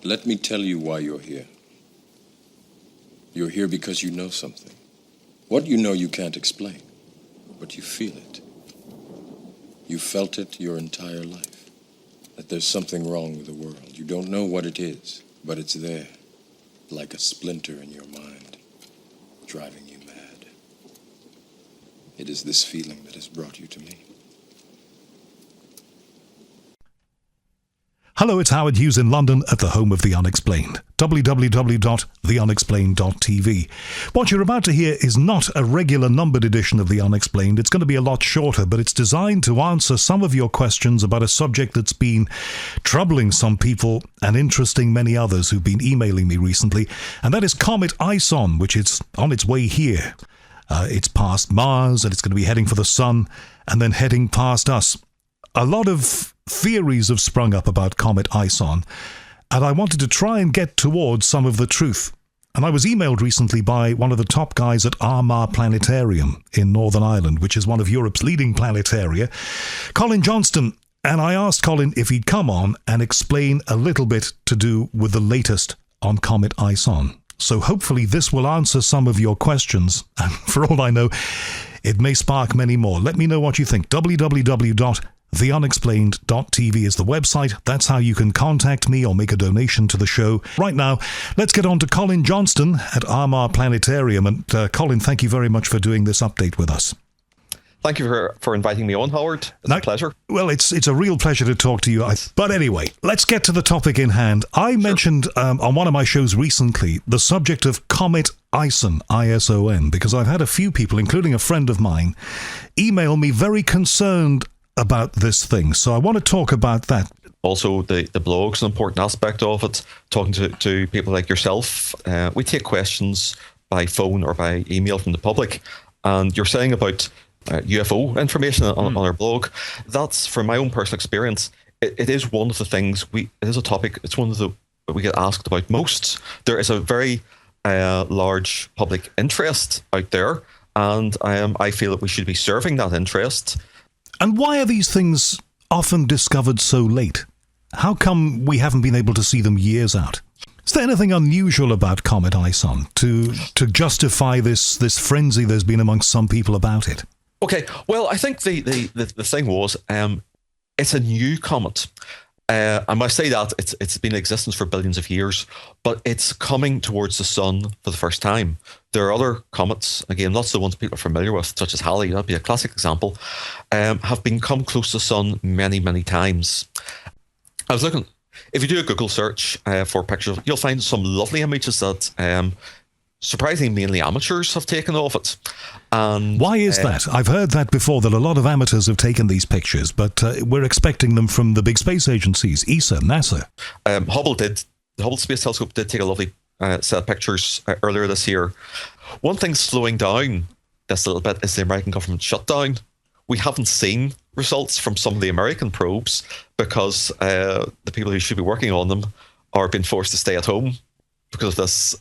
Let me tell you why you're here. You're here because you know something. What you know you can't explain, but you feel it. You felt it your entire life, that there's something wrong with the world. You don't know what it is, but it's there, like a splinter in your mind, driving you mad. It is this feeling that has brought you to me. Hello, it's Howard Hughes in London at the home of The Unexplained, www.theunexplained.tv. What you're about to hear is not a regular numbered edition of The Unexplained. It's going to be a lot shorter, but it's designed to answer some of your questions about a subject that's been troubling some people and interesting many others who've been emailing me recently, and that is Comet Ison, which is on its way here. It's past Mars, and it's going to be heading for the Sun, and then heading past us. A lot of theories have sprung up about Comet Ison, and I wanted to try and get towards some of the truth. And I was emailed recently by one of the top guys at Armagh Planetarium in Northern Ireland, which is one of Europe's leading planetaria, Colin Johnston, and I asked Colin if he'd come on and explain a little bit to do with the latest on Comet Ison. So hopefully this will answer some of your questions, and for all I know, it may spark many more. Let me know what you think. www.theunexplained.tv is the website. That's how you can contact me or make a donation to the show. Right now, let's get on to Colin Johnston at Armagh Planetarium. And Colin, thank you very much for doing this update with us. Thank you for inviting me on, Howard. It's a pleasure. Well, it's a real pleasure to talk to you. But anyway, let's get to the topic in hand. I mentioned on one of my shows recently the subject of Comet Ison, I-S-O-N, because I've had a few people, including a friend of mine, email me very concerned about this thing. So I want to talk about that. Also, the blog's an important aspect of it. Talking to people like yourself. We take questions by phone or by email from the public. And you're saying about UFO information on our blog. That's, from my own personal experience, it is one of the things it is a topic. It's one of the we get asked about most. There is a very large public interest out there, and I feel that we should be serving that interest. And why are these things often discovered so late? How come we haven't been able to see them years out? Is there anything unusual about Comet Ison to justify this frenzy there's been amongst some people about it? Okay, well, I think the thing was, it's a new comet. I must say that it's been in existence for billions of years, but it's coming towards the sun for the first time. There are other comets, again, lots of the ones people are familiar with, such as Halley, that'd be a classic example, have been come close to the sun many, many times. I was looking, if you do a Google search for pictures, you'll find some lovely images that surprisingly mainly amateurs have taken of it. And why is that? I've heard that before, that a lot of amateurs have taken these pictures, but we're expecting them from the big space agencies, ESA, NASA. The Hubble Space Telescope did take a lovely set of pictures earlier this year. One thing slowing down this a little bit is the American government shutdown. We haven't seen results from some of the American probes because the people who should be working on them are being forced to stay at home because of this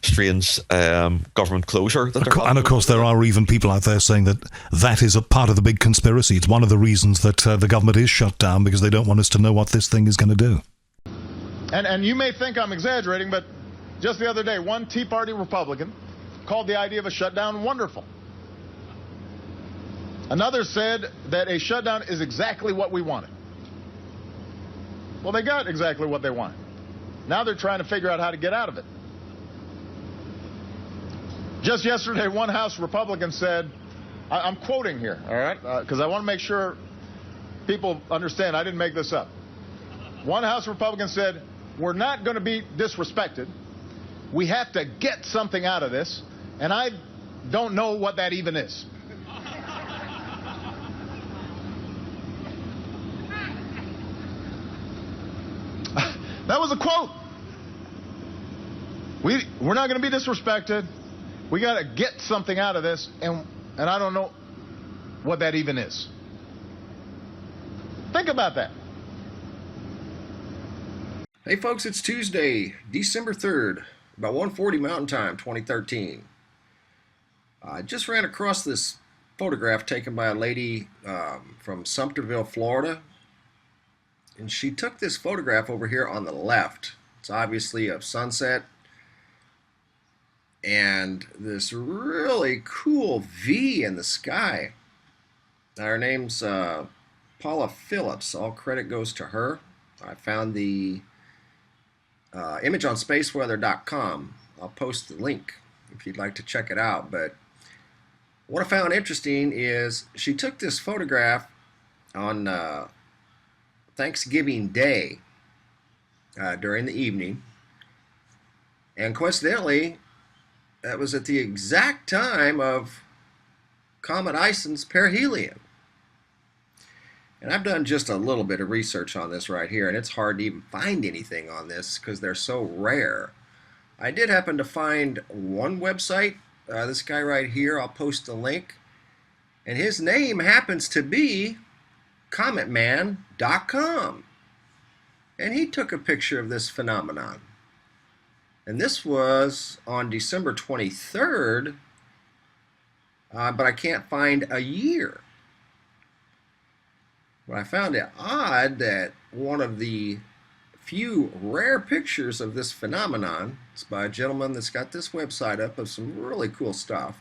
strange government closure. And of course, there are even people out there saying that is a part of the big conspiracy. It's one of the reasons that the government is shut down, because they don't want us to know what this thing is going to do. And you may think I'm exaggerating, but just the other day, one Tea Party Republican called the idea of a shutdown wonderful. Another said that a shutdown is exactly what we wanted. Well, they got exactly what they wanted. Now they're trying to figure out how to get out of it. Just yesterday, one House Republican said, I'm quoting here, all right, because I want to make sure people understand I didn't make this up. One House Republican said, we're not going to be disrespected. We have to get something out of this, and I don't know what that even is. That was a quote. We're not going to be disrespected. We got to get something out of this, and I don't know what that even is. Think about that. Hey folks, it's Tuesday, December 3rd, about 1:40 Mountain Time, 2013. I just ran across this photograph taken by a lady from Sumterville, Florida. And she took this photograph over here on the left. It's obviously a sunset. And this really cool V in the sky. Her name's Paula Phillips. All credit goes to her. I found the image on spaceweather.com. I'll post the link if you'd like to check it out. But what I found interesting is she took this photograph on Thanksgiving Day during the evening. And coincidentally, that was at the exact time of Comet Ison's perihelion. And I've done just a little bit of research on this right here, and it's hard to even find anything on this because they're so rare. I did happen to find one website, this guy right here, I'll post the link, and his name happens to be cometman.com. And he took a picture of this phenomenon. And this was on December 23rd, but I can't find a year. But I found it odd that one of the few rare pictures of this phenomenon, it's by a gentleman that's got this website up of some really cool stuff.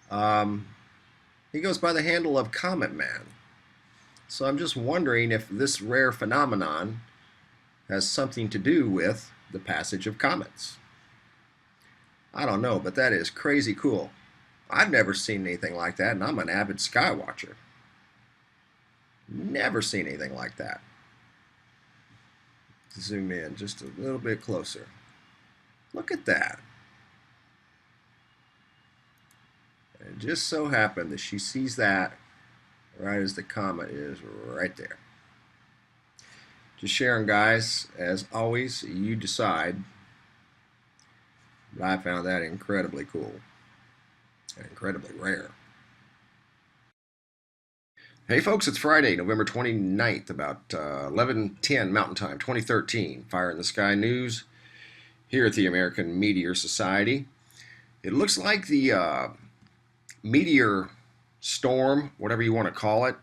He goes by the handle of Comet Man. So I'm just wondering if this rare phenomenon has something to do with the passage of comets. I don't know, but that is crazy cool. I've never seen anything like that, and I'm an avid sky watcher. Never seen anything like that. Zoom in just a little bit closer. Look at that. And it just so happened that she sees that right as the comet is right there. Just sharing, guys. As always, you decide. But I found that incredibly cool and incredibly rare. Hey folks, it's Friday, November 29th, about 11:10 Mountain Time, 2013. Fire in the Sky News here at the American Meteor Society. It looks like the meteor storm, whatever you want to call it,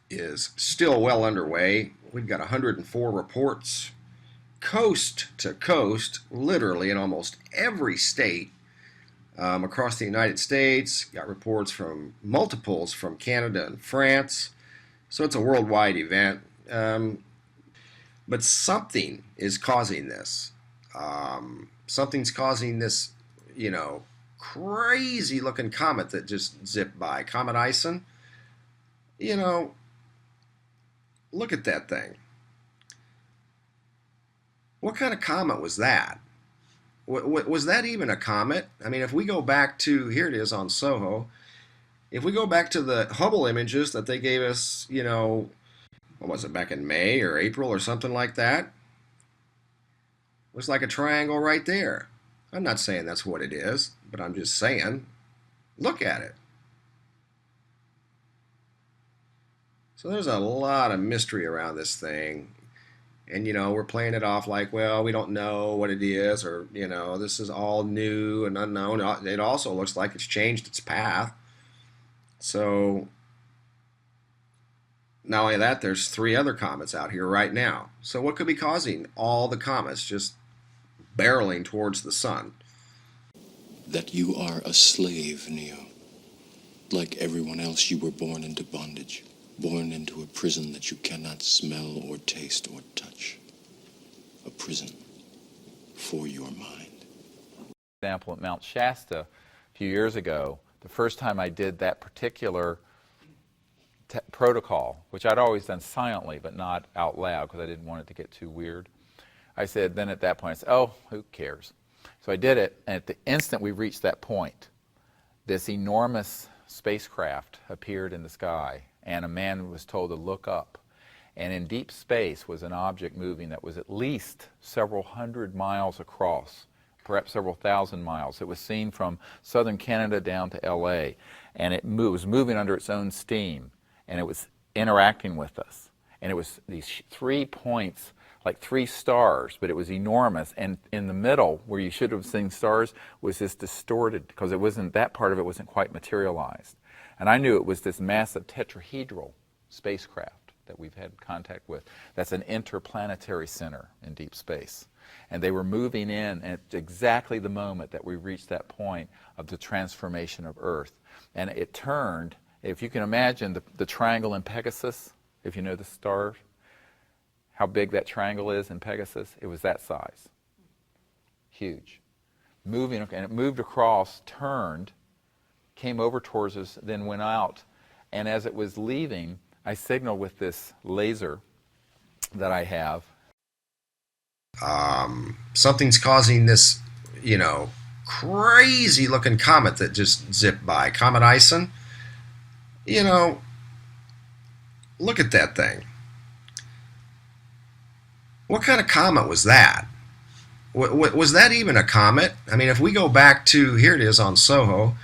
is still well underway. We've got 104 reports, coast to coast, literally in almost every state across the United States. Got reports from multiples from Canada and France. So it's a worldwide event. But something is causing this. Something's causing this, crazy looking comet that just zipped by. Comet Ison. Look at that thing. What kind of comet was that? Was that even a comet? I mean, if we go back to, here it is on SOHO, if we go back to the Hubble images that they gave us, what was it, back in May or April or something like that? Looks like a triangle right there. I'm not saying that's what it is, but I'm just saying, look at it. So there's a lot of mystery around this thing. And, we're playing it off like, well, we don't know what it is, or, this is all new and unknown. It also looks like it's changed its path. So, not only that, there's 3 other comets out here right now. So what could be causing all the comets just barreling towards the sun? That you are a slave, Neo. Like everyone else, you were born into bondage. Born into a prison that you cannot smell or taste or touch. A prison for your mind. Example at Mount Shasta a few years ago, the first time I did that particular protocol, which I'd always done silently but not out loud because I didn't want it to get too weird. I said, then at that point, I said, oh, who cares? So I did it, and at the instant we reached that point, this enormous spacecraft appeared in the sky, and a man was told to look up. And in deep space was an object moving that was at least several hundred miles across, perhaps several thousand miles. It was seen from southern Canada down to LA, and it was moving under its own steam, and it was interacting with us. And it was these 3 points, like 3 stars, but it was enormous. And in the middle, where you should have seen stars, was this distorted, because it wasn't, that part of it wasn't quite materialized. And I knew it was this massive tetrahedral spacecraft. that we've had contact with. That's an interplanetary center in deep space. And they were moving in at exactly the moment that we reached that point of the transformation of Earth. And it turned, if you can imagine the triangle in Pegasus, if you know the stars, how big that triangle is in Pegasus, it was that size. Huge. Moving, and it moved across, turned, came over towards us, then went out. And as it was leaving, I signaled with this laser that I have. Something's causing this, crazy looking comet that just zipped by. Comet Ison. Look at that thing. What kind of comet was that? Was that even a comet? I mean, if we go back to, here it is on Soho,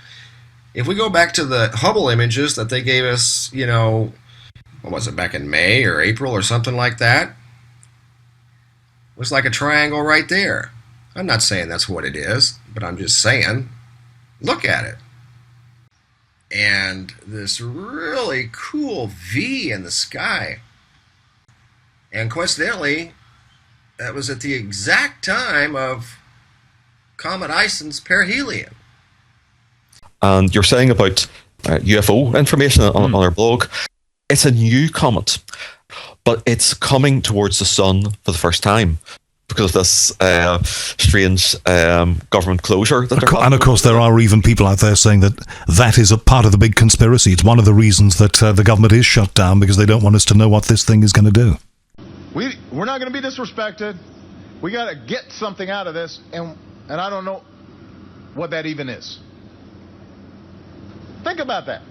if we go back to the Hubble images that they gave us, what was it, back in May or April or something like that? Looks like a triangle right there. I'm not saying that's what it is, but I'm just saying, look at it. And this really cool V in the sky. And coincidentally, that was at the exact time of Comet Ison's perihelion. And you're saying about UFO information on our blog, it's a new comet, but it's coming towards the sun for the first time because of this strange government closure. And of course, there are even people out there saying that is a part of the big conspiracy. It's one of the reasons that the government is shut down, because they don't want us to know what this thing is going to do. We're not going to be disrespected. We got to get something out of this, and I don't know what that even is. Think about that.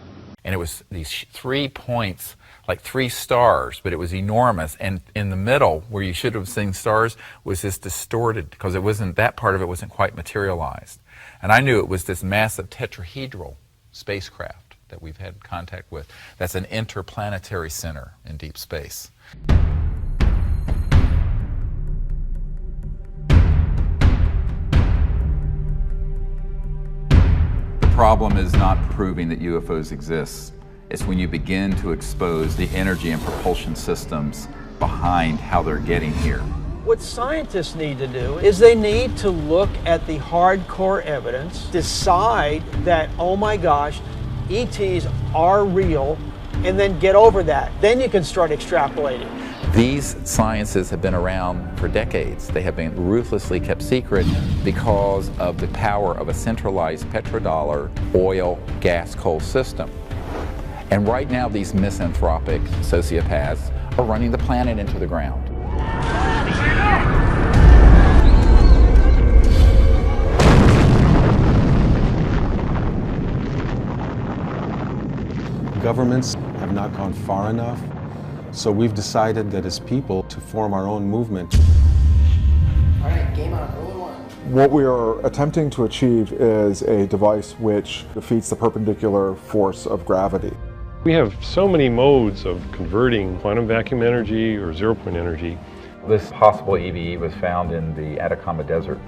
And it was these 3 points, like 3 stars, but it was enormous. And in the middle, where you should have seen stars, was this distorted, because it wasn't, that part of it wasn't quite materialized. And I knew it was this massive tetrahedral spacecraft that we've had contact with. That's an interplanetary center in deep space. The problem is not proving that UFOs exist. It's when you begin to expose the energy and propulsion systems behind how they're getting here. What scientists need to do is they need to look at the hardcore evidence, decide that, oh my gosh, ETs are real, and then get over that. Then you can start extrapolating. These sciences have been around for decades. They have been ruthlessly kept secret because of the power of a centralized petrodollar oil, gas, coal system. And right now, these misanthropic sociopaths are running the planet into the ground. Governments have not gone far enough, so we've decided that as people to form our own movement. All right, game on, roll one. What we are attempting to achieve is a device which defeats the perpendicular force of gravity. We have so many modes of converting quantum vacuum energy or zero-point energy. This possible EVE was found in the Atacama Desert.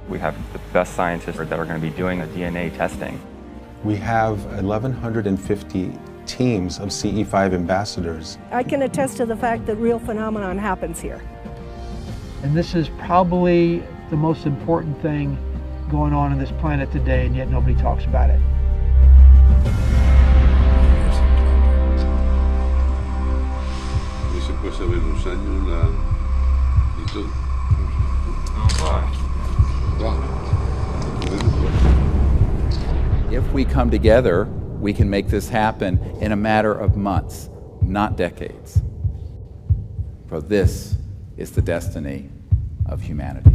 We have the best scientists that are going to be doing the DNA testing. We have 1,150 teams of CE5 ambassadors. I can attest to the fact that real phenomenon happens here. And this is probably the most important thing going on this planet today, and yet nobody talks about it. If we come together, we can make this happen in a matter of months, not decades. For this is the destiny of humanity.